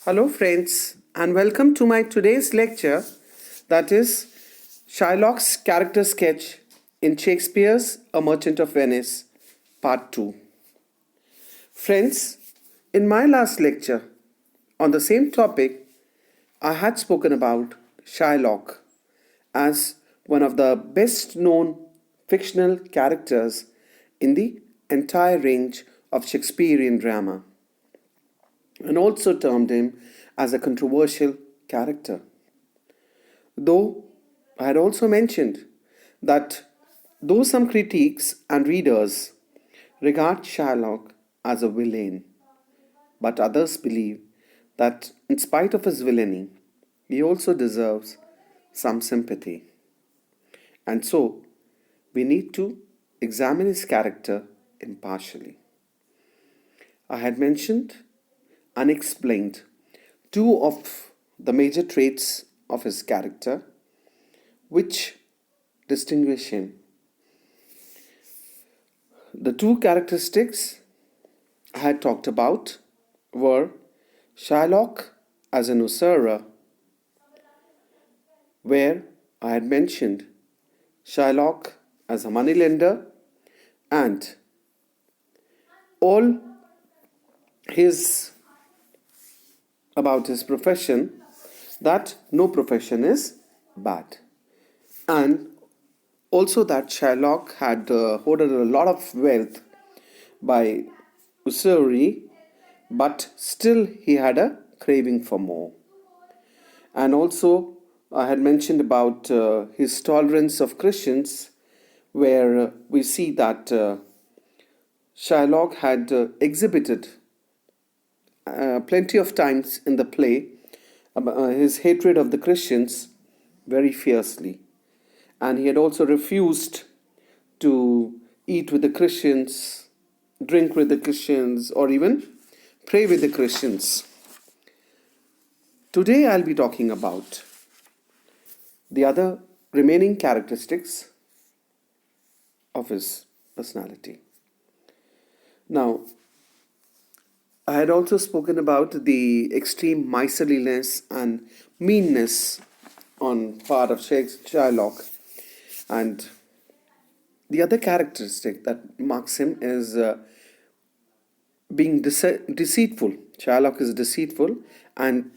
Hello, friends, and welcome to my today's lecture, that is Shylock's character sketch in Shakespeare's A Merchant of Venice, Part 2. Friends, in my last lecture on the same topic, I had spoken about Shylock as one of the best known fictional characters in the entire range of Shakespearean drama, and also termed him as a controversial character. Though I had also mentioned that though some critics and readers regard Shylock as a villain, but others believe that in spite of his villainy, he also deserves some sympathy. And so, we need to examine his character impartially. I had mentioned unexplained two of the major traits of his character which distinguish him. The two characteristics I had talked about were Shylock as a Nusara, where I had mentioned Shylock as a moneylender, and all his about his profession, that no profession is bad, and also that Shylock had hoarded a lot of wealth by usury, but still he had a craving for more. And also I had mentioned about his tolerance of Christians, where we see that Shylock had exhibited plenty of times in the play his hatred of the Christians very fiercely. And he had also refused to eat with the Christians, drink with the Christians, or even pray with the Christians. Today I'll be talking about the other remaining characteristics of his personality. Now, I had also spoken about the extreme miserliness and meanness on part of Shylock, and the other characteristic that marks him is being deceitful. Shylock is deceitful, and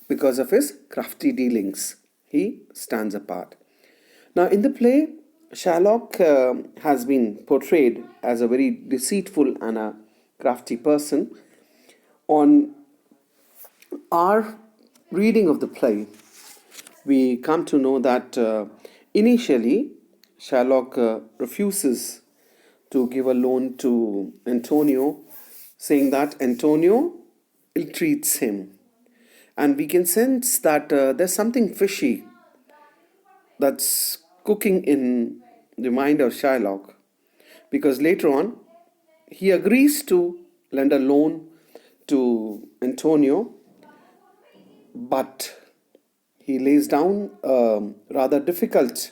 because of his crafty dealings, he stands apart. Now, in the play, Shylock has been portrayed as a very deceitful and a crafty person. On our reading of the play, we come to know that initially Shylock refuses to give a loan to Antonio, saying that Antonio ill-treats him. And we can sense that there's something fishy that's cooking in the mind of Shylock, because later on he agrees to lend a loan to Antonio, but he lays down a rather difficult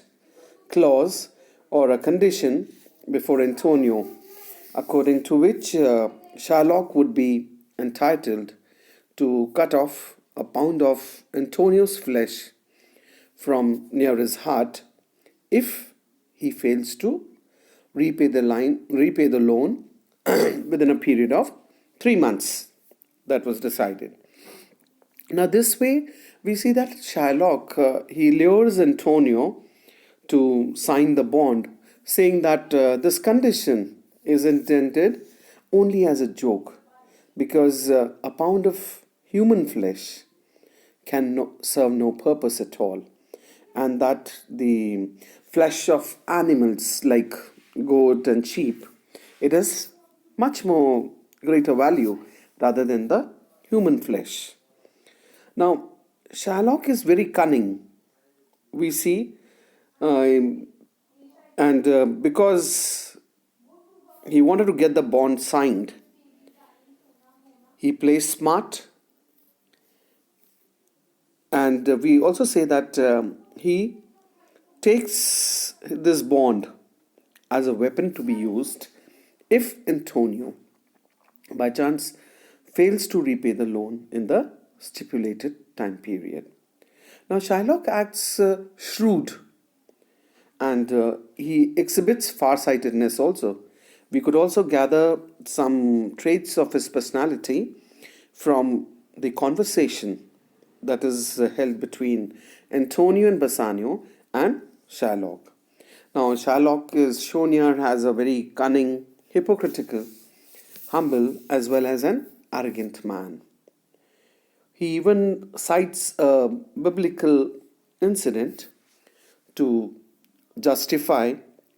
clause or a condition before Antonio, according to which Shylock would be entitled to cut off a pound of Antonio's flesh from near his heart if he fails to repay the loan within a period of 3 months. That was decided. Now, this way, we see that Shylock, he lures Antonio to sign the bond, saying that this condition is intended only as a joke, because a pound of human flesh can serve no purpose at all, and that the flesh of animals like goat and sheep, it is much more greater value rather than the human flesh. Now, Shylock is very cunning, we see, and because he wanted to get the bond signed, he plays smart, and we also say that he takes this bond as a weapon to be used if Antonio by chance fails to repay the loan in the stipulated time period. Now, Shylock acts shrewd, and he exhibits farsightedness also. We could also gather some traits of his personality from the conversation that is held between Antonio and Bassanio and Shylock. Now, Shylock is shown here as a very cunning, hypocritical, humble, as well as an arrogant man. He even cites a biblical incident to justify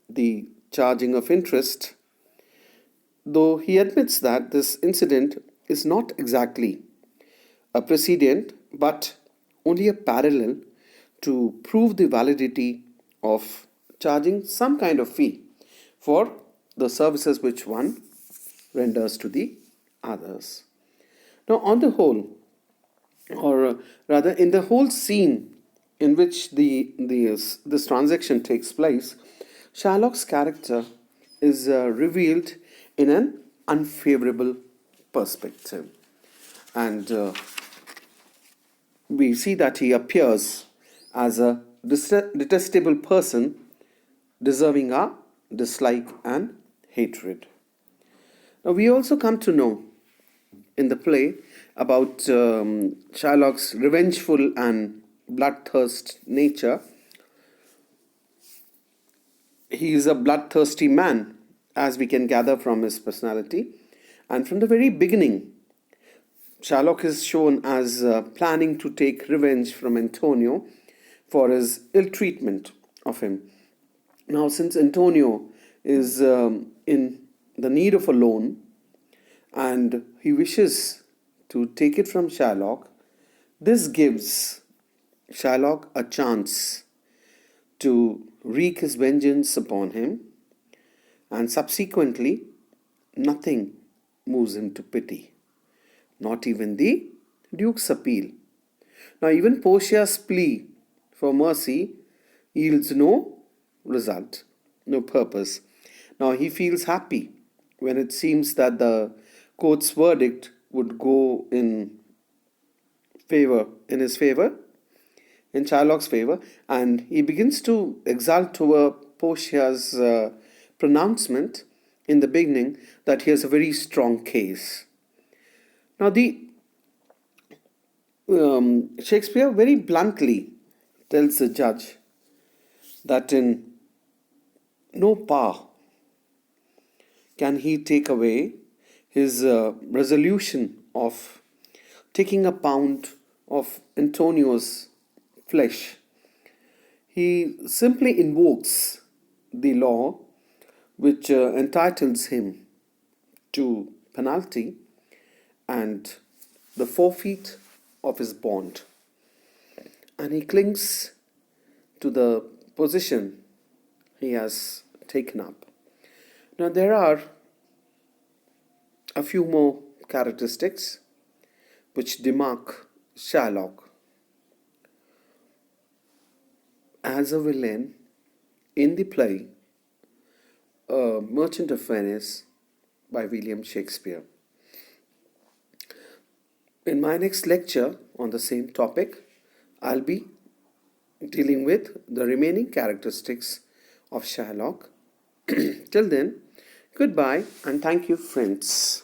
the charging of interest, though he admits that this incident is not exactly a precedent but only a parallel to prove the validity of charging some kind of fee for the services which one renders to the others. Now, on the whole, or rather in the whole scene in which this transaction takes place, Shylock's character is revealed in an unfavorable perspective. And we see that he appears as a detestable person deserving our dislike and hatred. Now, we also come to know in the play about Shylock's revengeful and bloodthirsty nature. He is a bloodthirsty man, as we can gather from his personality. And from the very beginning, Shylock is shown as planning to take revenge from Antonio for his ill treatment of him. Now, since Antonio is in the need of a loan and he wishes to take it from Shylock, this gives Shylock a chance to wreak his vengeance upon him, and subsequently, nothing moves him to pity, not even the Duke's appeal. Now, even Portia's plea for mercy yields no result, no purpose. Now, he feels happy when it seems that the court's verdict would go in his favor, in Shylock's favor, and he begins to exult over Portia's pronouncement in the beginning that he has a very strong case. Now, the Shakespeare very bluntly tells the judge that in no power can he take away his resolution of taking a pound of Antonio's flesh. He simply invokes the law which entitles him to penalty and the forfeit of his bond. And he clings to the position he has taken up. Now, there are a few more characteristics which demark Shylock as a villain in the play A Merchant of Venice by William Shakespeare. In my next lecture on the same topic, I'll be dealing with the remaining characteristics of Shylock. Till then, goodbye and thank you, friends.